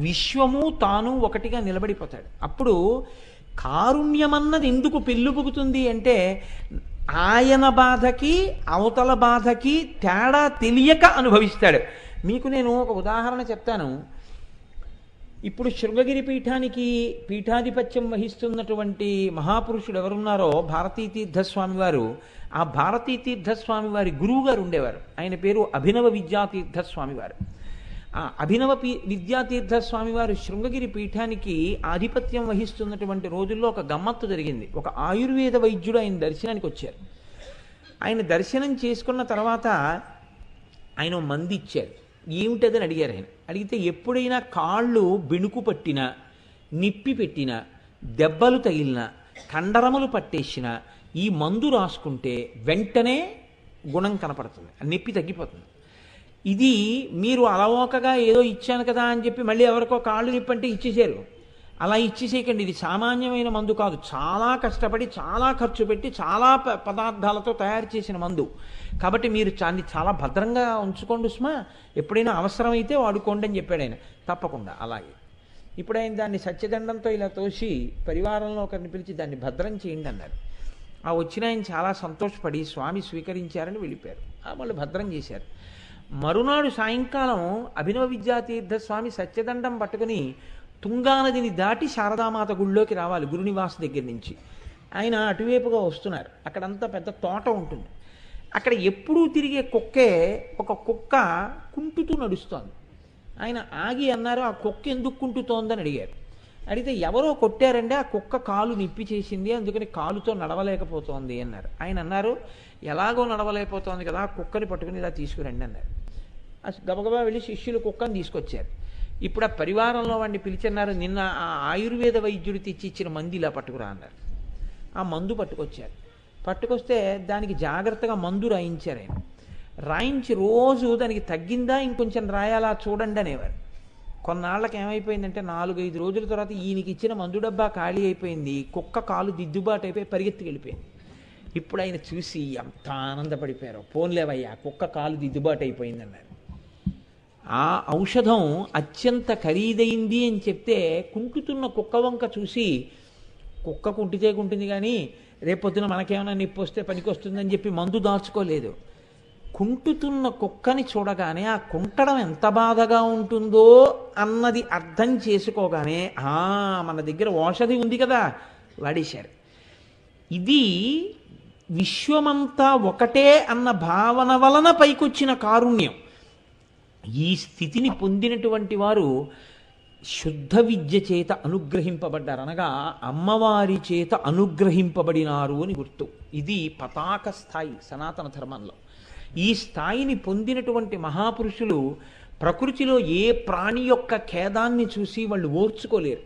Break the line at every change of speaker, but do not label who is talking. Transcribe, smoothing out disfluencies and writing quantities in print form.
విశ్వము తాను ఒకటిగా నిలబడిపోతాడు. అప్పుడు కారుణ్యమన్నది ఎందుకు పెళ్ళుబుకుతుంది అంటే ఆయన బాధకి అవతల బాధకి తేడా తెలియక అనుభవిస్తాడు. మీకు నేను ఒక ఉదాహరణ చెప్తాను. ఇప్పుడు శృంగగిరి పీఠానికి పీఠాధిపత్యం వహిస్తున్నటువంటి మహాపురుషుడు ఎవరున్నారో భారతీ తీర్థస్వామి వారు, ఆ భారతీ తీర్థస్వామి వారి గురువు గారు ఉండేవారు. ఆయన పేరు అభినవ విద్యాతీర్థస్వామి వారు. ఆ అభినవ విద్యాతీర్థస్వామి వారు శృంగగిరి పీఠానికి ఆధిపత్యం వహిస్తున్నటువంటి రోజుల్లో ఒక గమ్మత్తు జరిగింది. ఒక ఆయుర్వేద వైద్యుడు ఆయన దర్శనానికి వచ్చారు. ఆయన దర్శనం చేసుకున్న తర్వాత ఆయన మంది ఇచ్చారు. ఏమిటదని అడిగారు. ఆయన అడిగితే ఎప్పుడైనా కాళ్ళు బెణుకు పట్టినా, నిప్పి పెట్టినా, దెబ్బలు తగిలినా, కండరములు పట్టేసినా ఈ మందు రాసుకుంటే వెంటనే గుణం కనపడుతుంది, నొప్పి తగ్గిపోతుంది. ఇది మీరు అలవోకగా ఏదో ఇచ్చాను కదా అని చెప్పి మళ్ళీ ఎవరికో కాళ్ళు నిప్పంటే ఇచ్చేసారు. అలా ఇచ్చేసేయకండి. ఇది సామాన్యమైన మందు కాదు. చాలా కష్టపడి, చాలా ఖర్చు పెట్టి, చాలా పదార్థాలతో తయారు చేసిన మందు. కాబట్టి మీరు దాన్ని చాలా భద్రంగా ఉంచుకోండి సుమా, ఎప్పుడైనా అవసరమైతే వాడుకోండి అని చెప్పాడు ఆయన. తప్పకుండా అలాగే. ఇప్పుడు ఆయన దాన్ని సత్యదండంతో ఇలా తోసి పరివారంలో ఒకరిని పిలిచి దాన్ని భద్రం చేయండి అన్నారు. ఆ వచ్చిన ఆయన చాలా సంతోషపడి స్వామి స్వీకరించారని వెళ్ళిపోయారు. వాళ్ళు భద్రం చేశారు. మరునాడు సాయంకాలం అభినవ విద్యాతీర్థ స్వామి సత్యదండం పట్టుకుని తుంగానదిని దాటి శారదామాత గుళ్ళోకి రావాలి గురునివాస దగ్గర నుంచి. ఆయన అటువైపుగా వస్తున్నారు. అక్కడంతా పెద్ద తోట ఉంటుంది. అక్కడ ఎప్పుడూ తిరిగే కుక్కే ఒక కుక్క కుంటుతూ నడుస్తోంది. ఆయన ఆగి అన్నారు, ఆ కుక్క ఎందుకు కుంటుతోందని అడిగారు. అడిగితే ఎవరో కొట్టారంటే ఆ కుక్క కాలు నిప్పి చేసింది, అందుకని కాలుతో నడవలేకపోతోంది అన్నారు. ఆయన అన్నారు, ఎలాగో నడవలేకపోతోంది కదా, ఆ కుక్కని పట్టుకుని ఇలా తీసుకురండి అన్నారు. గబగబా వెళ్ళి శిష్యులు కుక్కని తీసుకొచ్చారు. ఇప్పుడు ఆ పరివారంలో వాడిని పిలిచన్నారు, నిన్న ఆ ఆయుర్వేద వైద్యుడు తెచ్చి ఇచ్చిన మందు ఇలా పట్టుకురా అన్నారు. ఆ మందు పట్టుకొచ్చారు. పట్టుకొస్తే దానికి జాగ్రత్తగా మందు రాయించారు. ఆయన రాయించి రోజు దానికి తగ్గిందా ఇంకొంచెం రాయాలా చూడండి అనేవారు. కొన్నాళ్ళకి ఏమైపోయిందంటే 4-5 రోజుల తర్వాత ఈయనకి ఇచ్చిన మందు డబ్బా ఖాళీ అయిపోయింది. కుక్క కాలు దిద్దుబాటు అయిపోయి పరిగెత్తుకు వెళ్ళిపోయింది. ఇప్పుడు ఆయన చూసి ఎంత ఆనందపడిపోయారు. పోన్లేవయ్యా, కుక్క కాలు దిద్దుబాటు అయిపోయింది అన్నారు. ఆ ఔషధం అత్యంత ఖరీదైంది అని చెప్తే కుంటుతున్న కుక్క వంక చూసి, కుక్క కుంటితే కుంటుంది కానీ రేపొద్దున మనకేమైనా నొప్పి వస్తే పనికొస్తుందని చెప్పి మందు దాచుకోలేదు. కుంటుతున్న కుక్కని చూడగానే ఆ కుంటడం ఎంత బాధగా ఉంటుందో అన్నది అర్థం చేసుకోగానే మన దగ్గర ఔషధి ఉంది కదా వాడేశారు. ఇది విశ్వమంతా ఒకటే అన్న భావన వలన పైకొచ్చిన కారుణ్యం. ఈ స్థితిని పొందినటువంటి వారు శుద్ధ విద్య చేత అనుగ్రహింపబడ్డారు, అనగా అమ్మవారి చేత అనుగ్రహింపబడినారు అని గుర్తు. ఇది పతాక స్థాయి సనాతన ధర్మంలో. ఈ స్థాయిని పొందినటువంటి మహాపురుషులు ప్రకృతిలో ఏ ప్రాణి యొక్క ఖేదాన్ని చూసి వాళ్ళు ఓర్చుకోలేరు.